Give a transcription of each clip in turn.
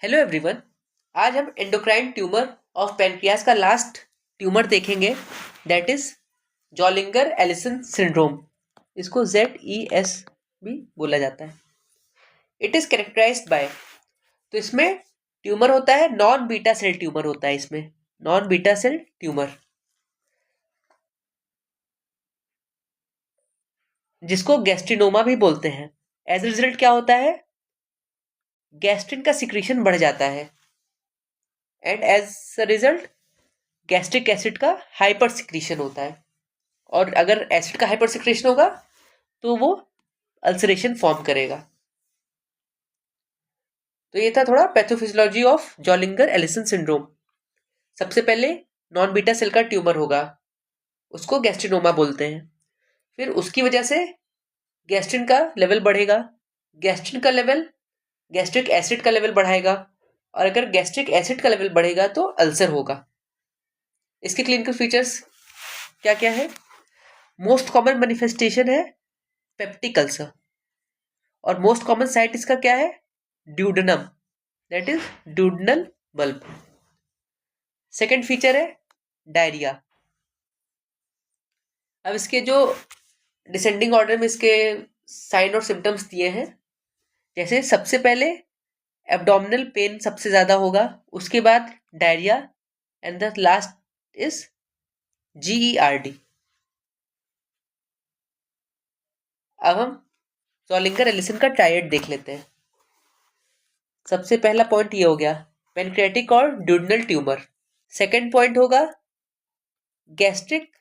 Hello everyone. आज हम endocrine tumour of pancreas का लास्ट ट्यूमर देखेंगे, दैट इज जॉलिंगर एलिसन सिंड्रोम। इसको ZES भी बोला जाता है। इट इज कैरेक्टराइज्ड बाय, तो इसमें ट्यूमर होता है, नॉन बीटा सेल ट्यूमर होता है। इसमें नॉन बीटा सेल ट्यूमर जिसको गैस्ट्रिनोमा भी बोलते हैं। एज रिजल्ट क्या होता है, गैस्ट्रिन का सिक्रीशन बढ़ जाता है and as a result gastric acid का हाइपर सिक्रीशन होता है। और अगर एसिड का हाइपर सिक्रीशन होगा तो वो अल्सरेशन फॉर्म करेगा। तो ये था थोड़ा पैथोफिजियोलॉजी ऑफ जॉलिंगर एलिसन सिंड्रोम। सबसे पहले नॉन बीटा सेल का ट्यूमर होगा, उसको गैस्ट्रिनोमा बोलते हैं। फिर उसकी वजह से गैस्ट्रिन का लेवल बढ़ेगा, गैस्ट्रिन का लेवल गैस्ट्रिक एसिड का लेवल बढ़ाएगा, और अगर गैस्ट्रिक एसिड का लेवल बढ़ेगा तो अल्सर होगा। इसके क्लिनिकल फीचर्स क्या क्या है? मोस्ट कॉमन मैनिफेस्टेशन है पेप्टिक अल्सर, और मोस्ट कॉमन साइट इसका क्या है? Duodenum, that is duodenal bulb. Second feature है डायरिया। अब इसके जो डिसेंडिंग ऑर्डर में इसके साइन और सिम्टम्स दिए हैं, जैसे सबसे पहले एब्डोमिनल पेन सबसे ज्यादा होगा, उसके बाद diarrhoea, and the last is GERD। अब हम जॉलिंगर एलिसन का ट्रायड देख लेते हैं। सबसे पहला पॉइंट ये हो गया, पेनक्रियाटिक और ड्यूडनल ट्यूमर। सेकेंड पॉइंट होगा गैस्ट्रिक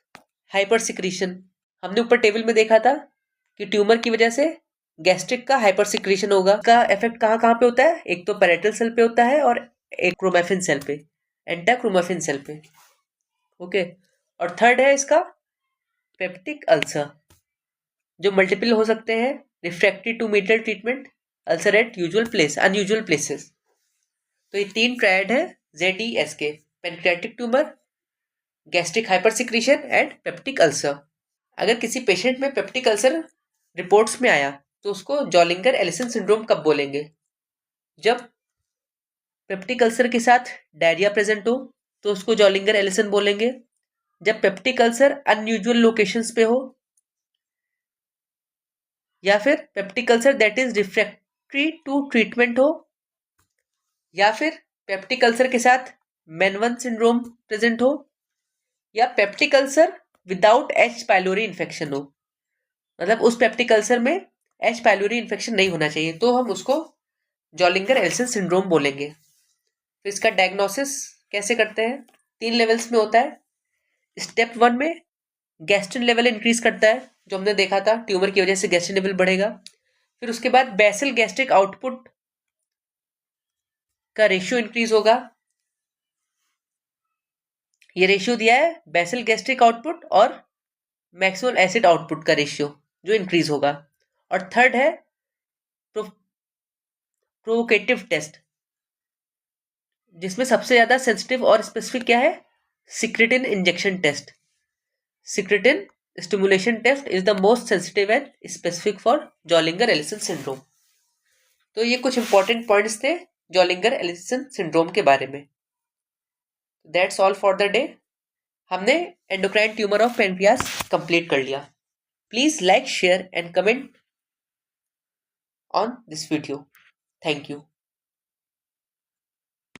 हाइपर सिक्रीशन। हमने ऊपर टेबल में देखा था कि ट्यूमर की वजह से गैस्ट्रिक का हाइपर सिक्रीशन होगा। का इफेक्ट कहाँ कहाँ पे होता है? एक तो पैरेटल सेल पे होता है और एक क्रोमैफिन सेल पे, एंटाक्रोमैफिन सेल पे। ओके। और थर्ड है इसका पेप्टिक अल्सर, जो मल्टीपल हो सकते हैं, refractory to medial treatment, ulcer at usual place, unusual places. तो ये तीन ट्रायड है ZES के: pancreatic tumour, gastric hyper secretion and peptic ulcer. अगर किसी पेशेंट में पेप्टिक अल्सर रिपोर्ट्स में आया तो उसको जॉलिंगर एलिसन सिंड्रोम कब बोलेंगे? जब पेप्टिक अल्सर के साथ डायरिया प्रेजेंट हो तो उसको जॉलिंगर एलिसन बोलेंगे। जब पेप्टिक अल्सर अनयूजुअल लोकेशंस पे हो, या फिर peptic ulcer that is refractory to treatment हो, या फिर पेप्टिक अल्सर के साथ मेनवन सिंड्रोम प्रेजेंट हो, या peptic ulcer without H pylori infection हो। मतलब उस पेप्टिक अल्सर में H पाइलोरी इन्फेक्शन नहीं होना चाहिए, तो हम उसको जॉलिंगर एलिसन सिंड्रोम बोलेंगे। तो इसका डायग्नोसिस कैसे करते हैं? 3 लेवल्स में होता है। स्टेप 1 में गैस्ट्रिन लेवल इंक्रीज करता है, जो हमने देखा था, ट्यूमर की वजह से गैस्ट्रिन लेवल बढ़ेगा। फिर उसके बाद बेसल गैस्ट्रिक आउटपुट का रेशियो इंक्रीज होगा। ये रेशियो दिया है बेसल गैस्ट्रिक आउटपुट और मैक्सिमम एसिड आउटपुट का रेशियो, जो इंक्रीज होगा। और थर्ड है प्रोवोकेटिव टेस्ट, जिसमें सबसे ज्यादा सेंसिटिव और स्पेसिफिक क्या है? Secretin injection test. Secretin stimulation test is the most sensitive and specific for Zollinger Ellison syndrome. तो ये कुछ इंपॉर्टेंट पॉइंट्स थे जॉलिंगर एलिसन सिंड्रोम के बारे में। That's all for the day. हमने endocrine tumour of pancreas complete कर लिया। Please like, share and comment on this video. Thank you.